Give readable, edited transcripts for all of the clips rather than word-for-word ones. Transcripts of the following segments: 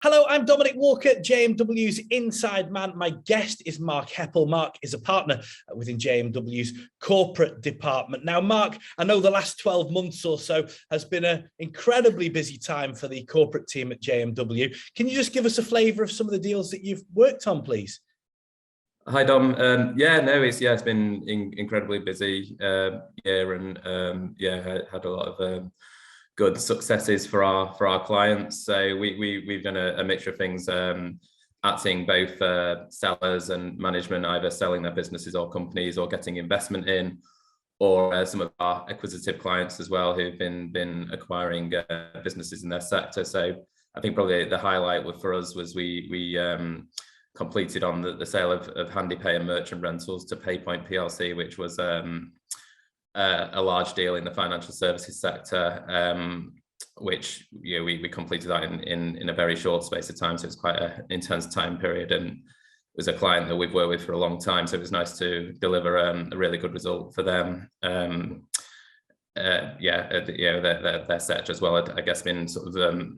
Hello, I'm Dominic Walker, JMW's Inside Man. My guest is Mark Heppell. Mark is a partner within JMW's corporate department. Now, Mark, I know the last 12 months or so has been an incredibly busy time for the corporate team at JMW. Can you just give us a flavour of some of the deals that you've worked on, please? Hi Dom. It's been incredibly busy year, and had a lot of good successes for our clients. So we've done a mixture of things, acting both sellers and management, either selling their businesses or companies, or getting investment in, or some of our acquisitive clients as well, who've been acquiring businesses in their sector. So I think probably the highlight for us was we completed on the sale of Handepay and merchant rentals to Paypoint PLC, which was a large deal in the financial services sector, which we completed that in a very short space of time. So it's quite an intense time period, and it was a client that we've worked with for a long time. So it was nice to deliver a really good result for them. Their sector as well, I guess, been sort of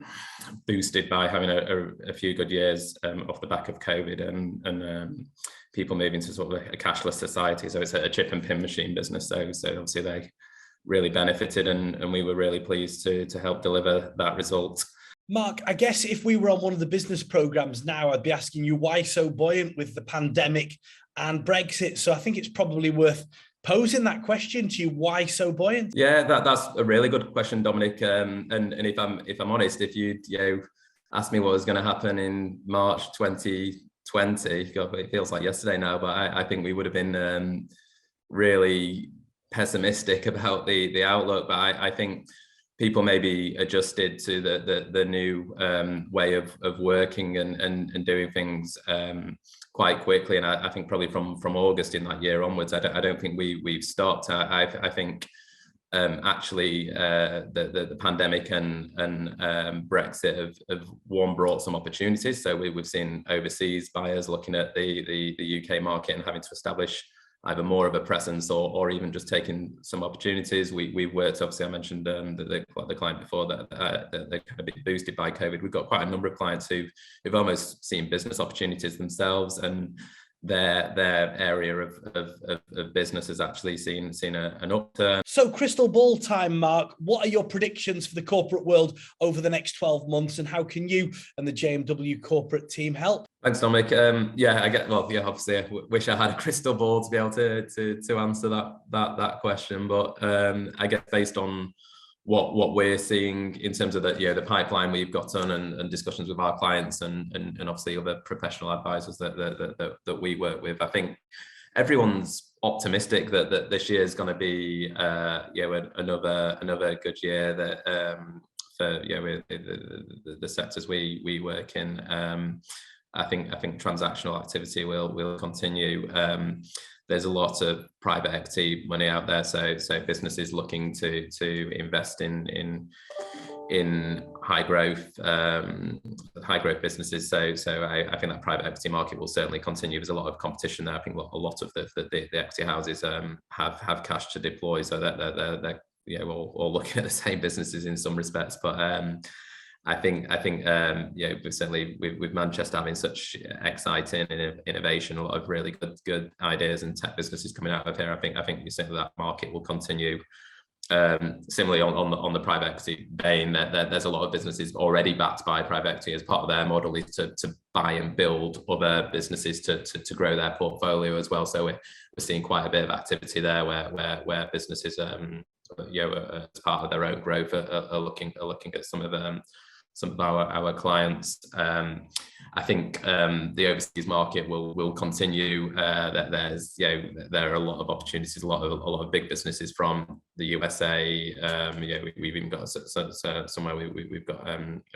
boosted by having a few good years off the back of COVID and people moving to sort of a cashless society. So it's a chip and pin machine business. So obviously they really benefited, and we were really pleased to help deliver that result. Mark, I guess if we were on one of the business programs now, I'd be asking you why so buoyant with the pandemic and Brexit. So I think it's probably worth posing that question to you. Why so buoyant? Yeah, that's a really good question, Dominic. And if I'm honest, if you asked me what was going to happen in March 2020, God, it feels like yesterday now, but I think we would have been really pessimistic about the outlook. But I think people maybe adjusted to the new way of working and doing things quite quickly. And I think probably from August in that year onwards, I don't think we've stopped. I think actually the pandemic and Brexit have brought some opportunities. So we've seen overseas buyers looking at the UK market and having to establish either more of a presence or even just taking some opportunities. We've worked, obviously, I mentioned the client before that they're kind of been boosted by COVID. We've got quite a number of clients who've almost seen business opportunities themselves, and their area of business has actually seen an upturn. So crystal ball time, Mark, what are your predictions for the corporate world over the next 12 months, and how can you and the JMW corporate team help? Thanks, Dominic. Obviously I wish I had a crystal ball to be able to answer that question, but I guess based on what we're seeing in terms of the pipeline we've got on and discussions with our clients and obviously other professional advisors that we work with, I think everyone's optimistic that this year is going to be another good year that for the sectors we work in. I think transactional activity will continue. There's a lot of private equity money out there, so businesses looking to invest in high growth businesses. So I think that private equity market will certainly continue. There's a lot of competition there. I think a lot of the equity houses have cash to deploy, so that they're all looking at the same businesses in some respects. But I think certainly with Manchester having such exciting innovation, a lot of really good ideas and tech businesses coming out of here, I think you say that market will continue. Similarly on the private equity vein, there's a lot of businesses already backed by private equity. As part of their model is to buy and build other businesses to grow their portfolio as well. So we're seeing quite a bit of activity there where businesses as part of their own growth are looking at some of our clients. I think the overseas market will continue. That there are a lot of opportunities, a lot of big businesses from the USA. We've even got somewhere we've got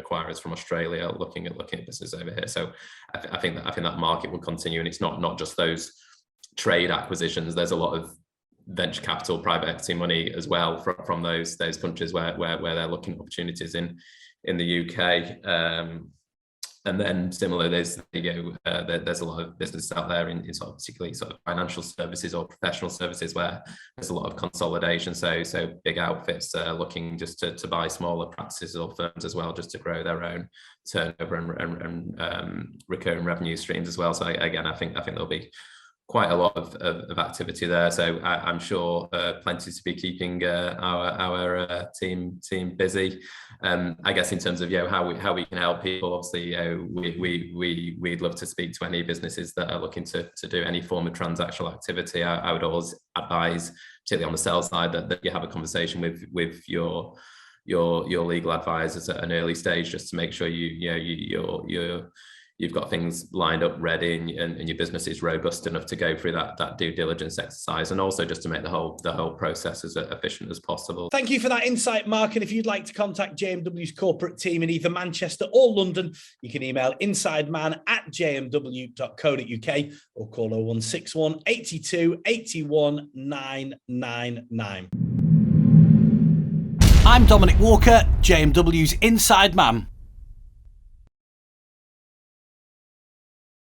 acquirers from Australia looking at business over here. So I think that market will continue, and it's not just those trade acquisitions. There's a lot of venture capital, private equity money as well from those countries where they're looking at opportunities in the UK. And then similarly, there's there's a lot of businesses out there in sort of particularly sort of financial services or professional services where there's a lot of consolidation. So big outfits looking just to buy smaller practices or firms as well, just to grow their own turnover and recurring revenue streams as well. So again, I think there'll be quite a lot of activity there. So I'm sure plenty to be keeping our team busy. I guess in terms of how we can help people, obviously we'd love to speak to any businesses that are looking to do any form of transactional activity. I would always advise, particularly on the sales side, that you have a conversation with your legal advisors at an early stage, just to make sure you've got things lined up ready and your business is robust enough to go through that due diligence exercise, and also just to make the whole process as efficient as possible. Thank you for that insight, Mark. And if you'd like to contact JMW's corporate team in either Manchester or London, you can email insideman@jmw.co.uk or call 0161 82 81 999. I'm Dominic Walker, JMW's Inside Man.